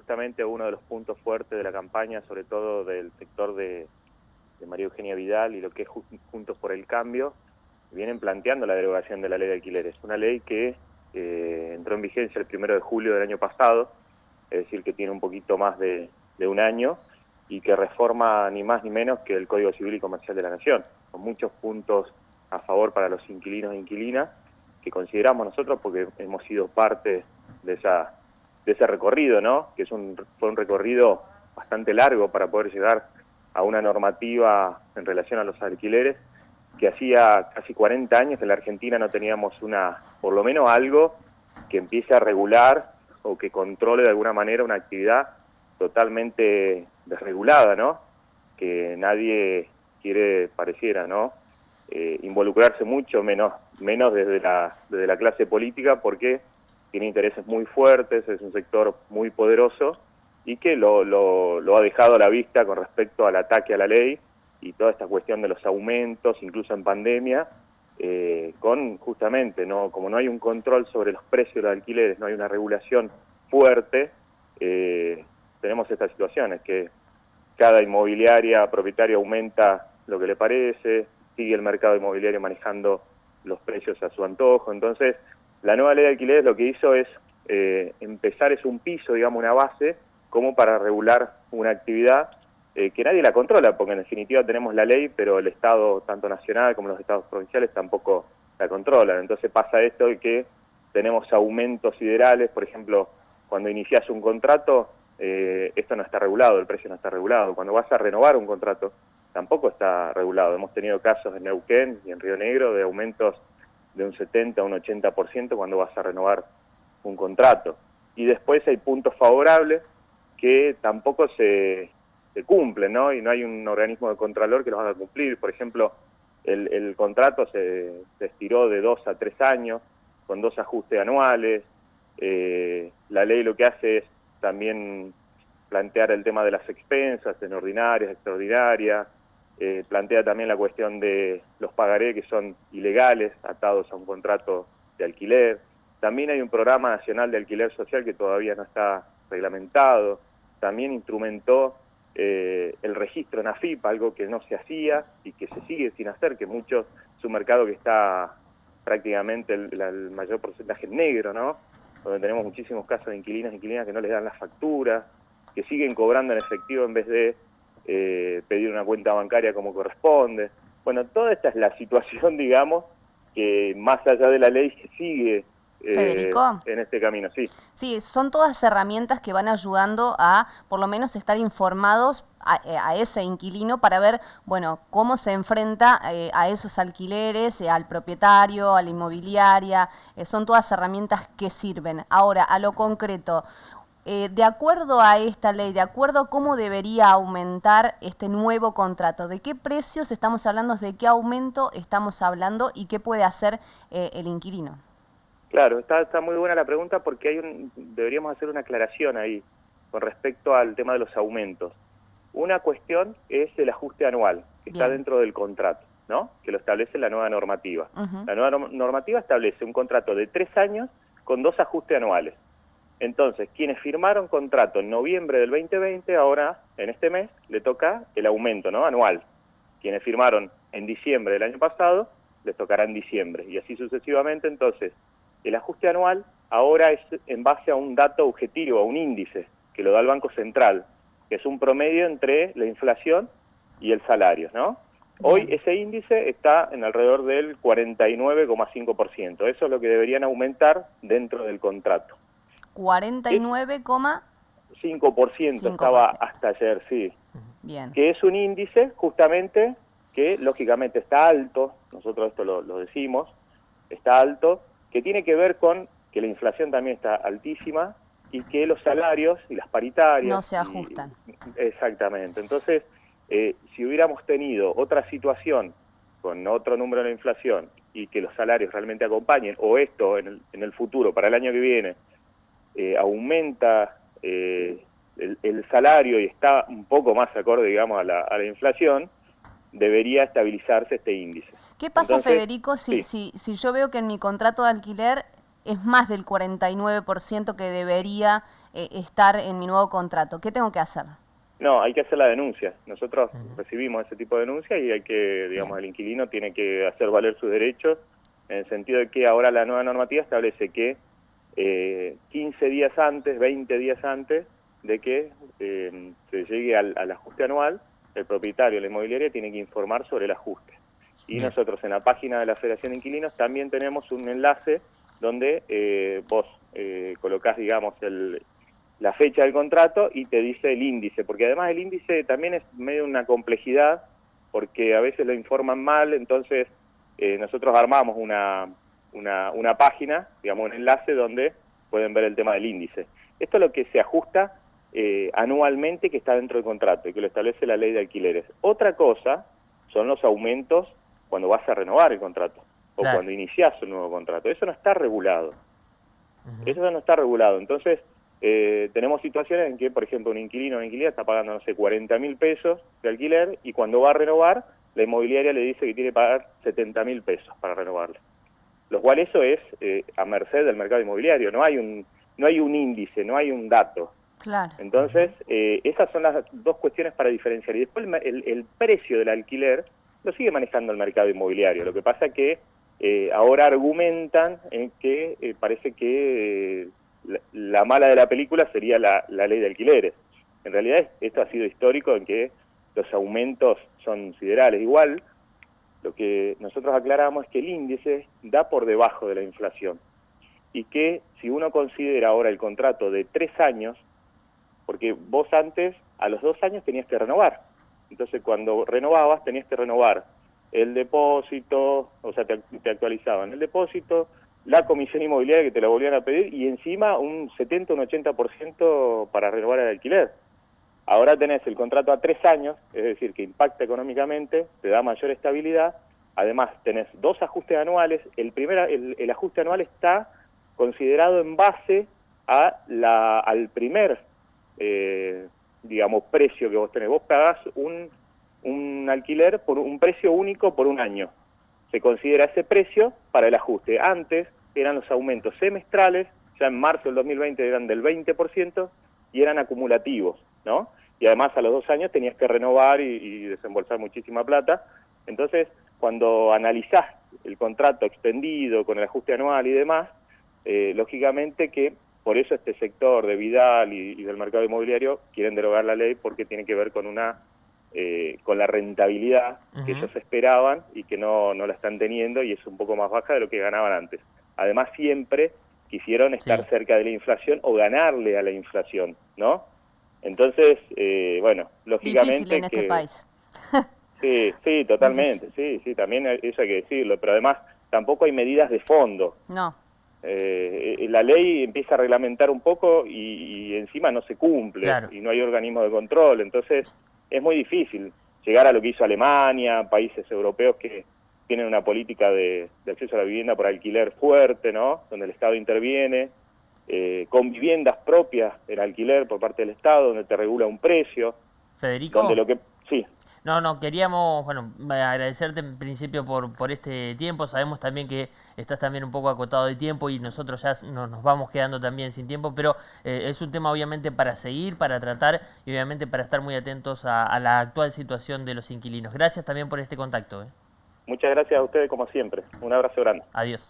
justamente uno de los puntos fuertes de la campaña, sobre todo del sector de María Eugenia Vidal y lo que es Juntos por el Cambio, vienen planteando la derogación de la ley de alquileres. Una ley que entró en vigencia el 1 de julio del año pasado, es decir, que tiene un poquito más de un año, y que reforma ni más ni menos que el Código Civil y Comercial de la Nación, con muchos puntos a favor para los inquilinos e inquilinas, que consideramos nosotros, porque hemos sido parte de ese recorrido, ¿no? Que fue un recorrido bastante largo para poder llegar a una normativa en relación a los alquileres, que hacía casi 40 años que en la Argentina no teníamos por lo menos algo que empiece a regular o que controle de alguna manera una actividad totalmente desregulada, ¿no? Que nadie quiere, pareciera, ¿no? Involucrarse mucho, menos desde la clase política, porque tiene intereses muy fuertes, es un sector muy poderoso y que lo ha dejado a la vista con respecto al ataque a la ley y toda esta cuestión de los aumentos, incluso en pandemia, con justamente, ¿no? Como no hay un control sobre los precios de los alquileres, no hay una regulación fuerte, tenemos estas situaciones que cada inmobiliaria, propietario aumenta lo que le parece, sigue el mercado inmobiliario manejando los precios a su antojo. Entonces, la nueva ley de alquileres lo que hizo es empezar, es un piso, digamos, una base, como para regular una actividad que nadie la controla, porque en definitiva tenemos la ley, pero el Estado, tanto nacional como los estados provinciales, tampoco la controlan. Entonces pasa esto de que tenemos aumentos siderales, por ejemplo, cuando inicias un contrato, esto no está regulado, el precio no está regulado. Cuando vas a renovar un contrato, tampoco está regulado. Hemos tenido casos en Neuquén y en Río Negro de aumentos de un 70 a un 80% cuando vas a renovar un contrato. Y después hay puntos favorables que tampoco se cumplen, ¿no? Y no hay un organismo de contralor que los haga cumplir. Por ejemplo, el contrato se estiró de 2 a 3 años, con 2 ajustes anuales. La ley lo que hace es también plantear el tema de las expensas, en ordinarias, extraordinarias, plantea también la cuestión de los pagarés que son ilegales, atados a un contrato de alquiler. También hay un programa nacional de alquiler social que todavía no está reglamentado. También instrumentó el registro en AFIP, algo que no se hacía y que se sigue sin hacer, que es un mercado que está prácticamente el mayor porcentaje en negro, ¿no? Donde tenemos muchísimos casos de inquilinos e inquilinas que no les dan las facturas, que siguen cobrando en efectivo en vez de pedir una cuenta bancaria como corresponde. Bueno, toda esta es la situación, digamos, que más allá de la ley sigue Federico. en este camino, sí. Sí, son todas herramientas que van ayudando a, por lo menos, estar informados a ese inquilino para ver, bueno, cómo se enfrenta a esos alquileres, al propietario, a la inmobiliaria. Son todas herramientas que sirven. Ahora, a lo concreto, de acuerdo a esta ley, de acuerdo a cómo debería aumentar este nuevo contrato, ¿de qué precios estamos hablando, de qué aumento estamos hablando y qué puede hacer el inquilino? Claro, está muy buena la pregunta porque deberíamos hacer una aclaración ahí con respecto al tema de los aumentos. Una cuestión es el ajuste anual, que está dentro del contrato, ¿no? Que lo establece la nueva normativa. La nueva normativa establece un contrato de 3 años con 2 ajustes anuales. Entonces, quienes firmaron contrato en noviembre del 2020, ahora, en este mes, le toca el aumento, ¿no? Anual. Quienes firmaron en diciembre del año pasado, les tocará en diciembre, y así sucesivamente. Entonces, el ajuste anual ahora es en base a un dato objetivo, a un índice, que lo da el Banco Central, que es un promedio entre la inflación y el salario, ¿no? Hoy ese índice está en alrededor del 49,5%. Eso es lo que deberían aumentar dentro del contrato. 49,5% estaba hasta ayer, sí. Bien. Que es un índice justamente que lógicamente está alto, nosotros esto lo decimos, está alto, que tiene que ver con que la inflación también está altísima y que los salarios y las paritarias no se ajustan. Exactamente. Entonces, si hubiéramos tenido otra situación con otro número de la inflación y que los salarios realmente acompañen, o esto en el futuro, para el año que viene, aumenta el salario y está un poco más acorde, digamos, a la inflación, debería estabilizarse este índice. ¿Qué pasa, entonces, Federico, si yo veo que en mi contrato de alquiler es más del 49% que debería estar en mi nuevo contrato? ¿Qué tengo que hacer? No, hay que hacer la denuncia. Nosotros recibimos ese tipo de denuncia y hay que, digamos, el inquilino tiene que hacer valer sus derechos, en el sentido de que ahora la nueva normativa establece que 15 días antes, 20 días antes de que se llegue al ajuste anual, el propietario, la inmobiliaria, tiene que informar sobre el ajuste. Y nosotros en la página de la Federación de Inquilinos también tenemos un enlace donde vos colocás, digamos, la fecha del contrato y te dice el índice, porque además el índice también es medio una complejidad, porque a veces lo informan mal, entonces nosotros armamos una página, digamos un enlace donde pueden ver el tema del índice. Esto es lo que se ajusta anualmente, que está dentro del contrato y que lo establece la ley de alquileres. Otra cosa son los aumentos cuando vas a renovar el contrato o cuando iniciás un nuevo contrato. Eso no está regulado. Eso no está regulado. Entonces, tenemos situaciones en que, por ejemplo, un inquilino o una inquilina está pagando, no sé, 40.000 pesos de alquiler y cuando va a renovar, la inmobiliaria le dice que tiene que pagar 70.000 pesos para renovarle. Lo cual eso es a merced del mercado inmobiliario. No hay un índice, no hay un dato. Claro. Entonces, esas son las dos cuestiones para diferenciar. Y después el precio del alquiler lo sigue manejando el mercado inmobiliario. Lo que pasa es que ahora argumentan en que parece que la mala de la película sería la ley de alquileres. En realidad esto ha sido histórico en que los aumentos son siderales. Igual, lo que nosotros aclaramos es que el índice da por debajo de la inflación y que si uno considera ahora el contrato de 3 años, porque vos antes a los 2 años tenías que renovar, entonces cuando renovabas tenías que renovar el depósito, o sea, te actualizaban el depósito, la comisión inmobiliaria que te la volvían a pedir y encima un 70, un 80% para renovar el alquiler. Ahora tenés el contrato a 3 años, es decir, que impacta económicamente, te da mayor estabilidad, además tenés 2 ajustes anuales, el ajuste anual está considerado en base al primer, digamos, precio que vos tenés. Vos pagás un alquiler por un precio único por un año. Se considera ese precio para el ajuste. Antes eran los aumentos semestrales, ya en marzo del 2020 eran del 20% y eran acumulativos, ¿no? Y además a los 2 años tenías que renovar y desembolsar muchísima plata. Entonces, cuando analizás el contrato extendido con el ajuste anual y demás, lógicamente que por eso este sector de Vidal y del mercado inmobiliario quieren derogar la ley porque tiene que ver con con la rentabilidad que ellos esperaban y que no la están teniendo y es un poco más baja de lo que ganaban antes. Además, siempre quisieron estar cerca de la inflación o ganarle a la inflación, ¿no? Entonces, bueno, lógicamente difícil en este país. Sí, totalmente, sí, también eso hay que decirlo, pero además tampoco hay medidas de fondo. No. La ley empieza a reglamentar un poco y encima no se cumple y no hay organismo de control, entonces es muy difícil llegar a lo que hizo Alemania, países europeos que tienen una política de acceso a la vivienda por alquiler fuerte, ¿no? Donde el Estado interviene, con viviendas propias del alquiler por parte del Estado, donde te regula un precio. Federico. Donde sí. No, queríamos, bueno, agradecerte en principio por este tiempo. Sabemos también que estás también un poco acotado de tiempo y nosotros ya nos vamos quedando también sin tiempo, pero es un tema obviamente para seguir, para tratar y obviamente para estar muy atentos a la actual situación de los inquilinos. Gracias también por este contacto. Muchas gracias a ustedes como siempre. Un abrazo grande. Adiós.